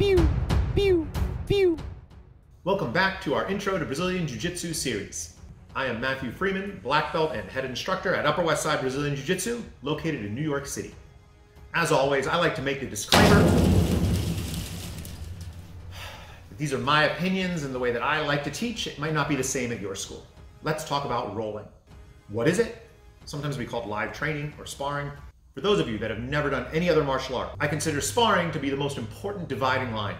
pew, pew, pew. Welcome back to our Intro to Brazilian Jiu-Jitsu series. I am Matthew Fremon, black belt and head instructor at Upper West Side Brazilian Jiu-Jitsu, located in New York City. As always, I like to make the disclaimer that these are my opinions and the way that I like to teach. It might not be the same at your school. Let's talk about rolling. What is it? Sometimes we call it live training or sparring. For those of you that have never done any other martial art, I consider sparring to be the most important dividing line.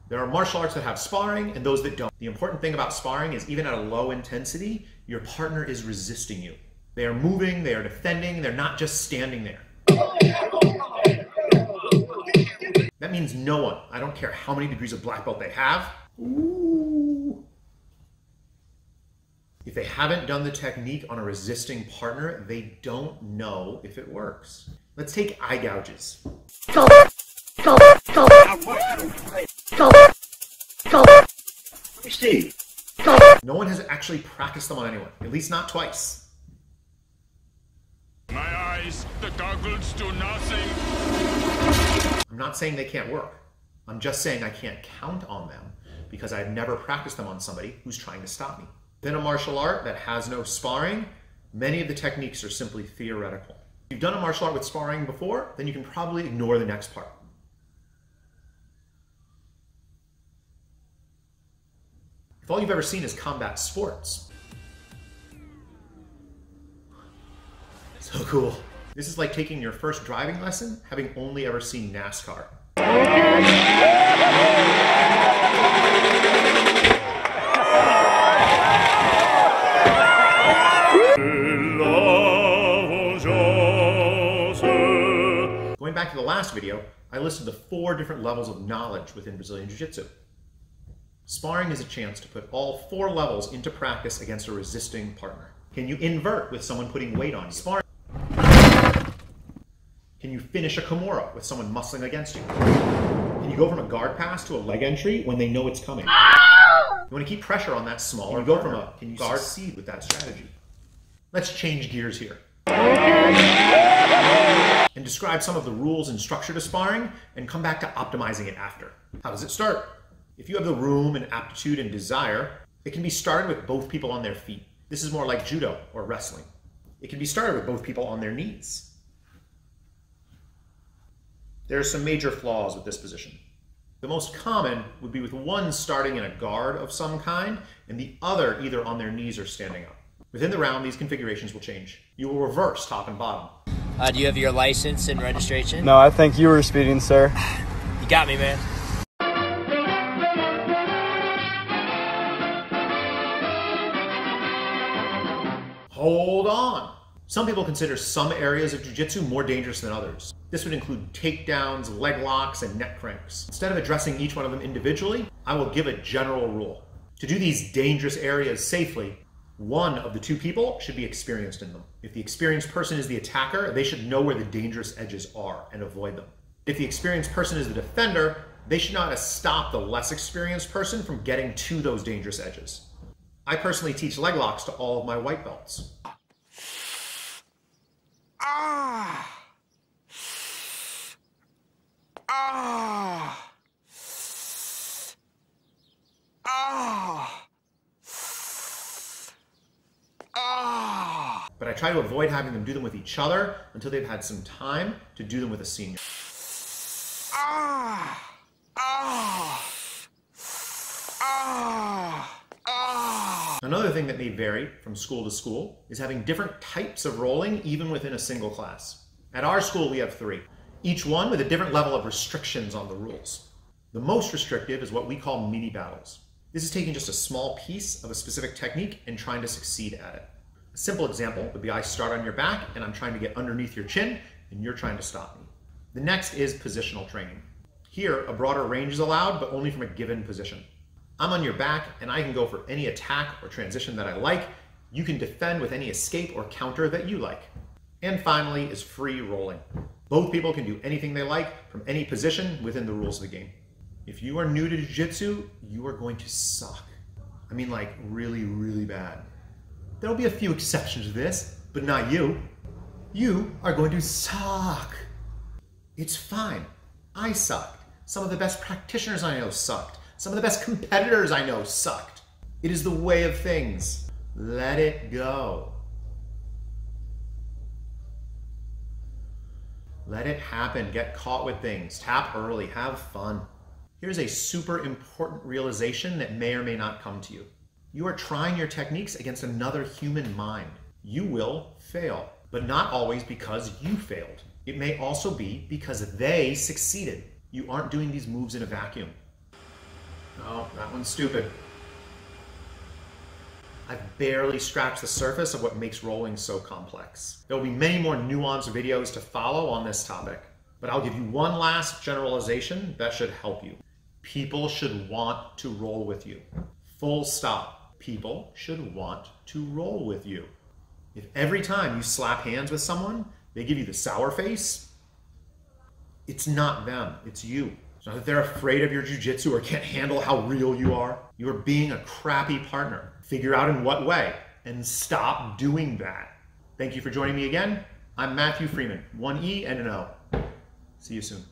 There are martial arts that have sparring and those that don't. The important thing about sparring is even at a low intensity, your partner is resisting you. They are moving, they are defending, they're not just standing there. That means no one, I don't care how many degrees of black belt they have, if they haven't done the technique on a resisting partner, they don't know if it works. Let's take eye gouges. No one has actually practiced them on anyone, at least not twice. My eyes, the goggles do nothing. I'm not saying they can't work. I'm just saying I can't count on them because I've never practiced them on somebody who's trying to stop me. Within a martial art that has no sparring, many of the techniques are simply theoretical. If you've done a martial art with sparring before, then you can probably ignore the next part. If all you've ever seen is combat sports, so cool. This is like taking your first driving lesson, having only ever seen NASCAR. Going back to the last video, I listed the 4 different levels of knowledge within Brazilian Jiu-Jitsu. Sparring is a chance to put all 4 levels into practice against a resisting partner. Can you invert with someone putting weight on you? Sparring. Can you finish a Kimura with someone muscling against you? Can you go from a guard pass to a leg entry when they know it's coming? You want to keep pressure on that smaller partner. Can you succeed with that strategy? Let's change gears here and describe some of the rules and structure to sparring and come back to optimizing it after. How does it start? If you have the room and aptitude and desire, it can be started with both people on their feet. This is more like judo or wrestling. It can be started with both people on their knees. There are some major flaws with this position. The most common would be with one starting in a guard of some kind and the other either on their knees or standing up. Within the round, these configurations will change. You will reverse top and bottom. Do you have your license and registration? No, I think you were speeding, sir. You got me, man. Hold on. Some people consider some areas of jiu-jitsu more dangerous than others. This would include takedowns, leg locks, and neck cranks. Instead of addressing each one of them individually, I will give a general rule. To do these dangerous areas safely, one of the 2 people should be experienced in them. If the experienced person is the attacker, they should know where the dangerous edges are and avoid them. If the experienced person is the defender, they should know how to stop the less experienced person from getting to those dangerous edges. I personally teach leg locks to all of my white belts. But I try to avoid having them do them with each other until they've had some time to do them with a senior. Another thing that may vary from school to school is having different types of rolling even within a single class. At our school we have 3, each one with a different level of restrictions on the rules. The most restrictive is what we call mini battles. This is taking just a small piece of a specific technique and trying to succeed at it. A simple example would be I start on your back and I'm trying to get underneath your chin and you're trying to stop me. The next is positional training. Here, a broader range is allowed, but only from a given position. I'm on your back and I can go for any attack or transition that I like. You can defend with any escape or counter that you like. And finally is free rolling. Both people can do anything they like from any position within the rules of the game. If you are new to jiu-jitsu, you are going to suck. I mean like really, really bad. There'll be a few exceptions to this, but not you. You are going to suck. It's fine. I sucked. Some of the best practitioners I know sucked. Some of the best competitors I know sucked. It is the way of things. Let it go. Let it happen. Get caught with things. Tap early. Have fun. Here's a super important realization that may or may not come to you. You are trying your techniques against another human mind. You will fail, but not always because you failed. It may also be because they succeeded. You aren't doing these moves in a vacuum. Oh, that one's stupid. I've barely scratched the surface of what makes rolling so complex. There will be many more nuanced videos to follow on this topic, but I'll give you one last generalization that should help you. People should want to roll with you. Full stop. People should want to roll with you. If every time you slap hands with someone, they give you the sour face, it's not them, it's you. It's not that they're afraid of your jiu-jitsu or can't handle how real you are. You are being a crappy partner. Figure out in what way and stop doing that. Thank you for joining me again. I'm Matthew Fremon, 1 E and an O. See you soon.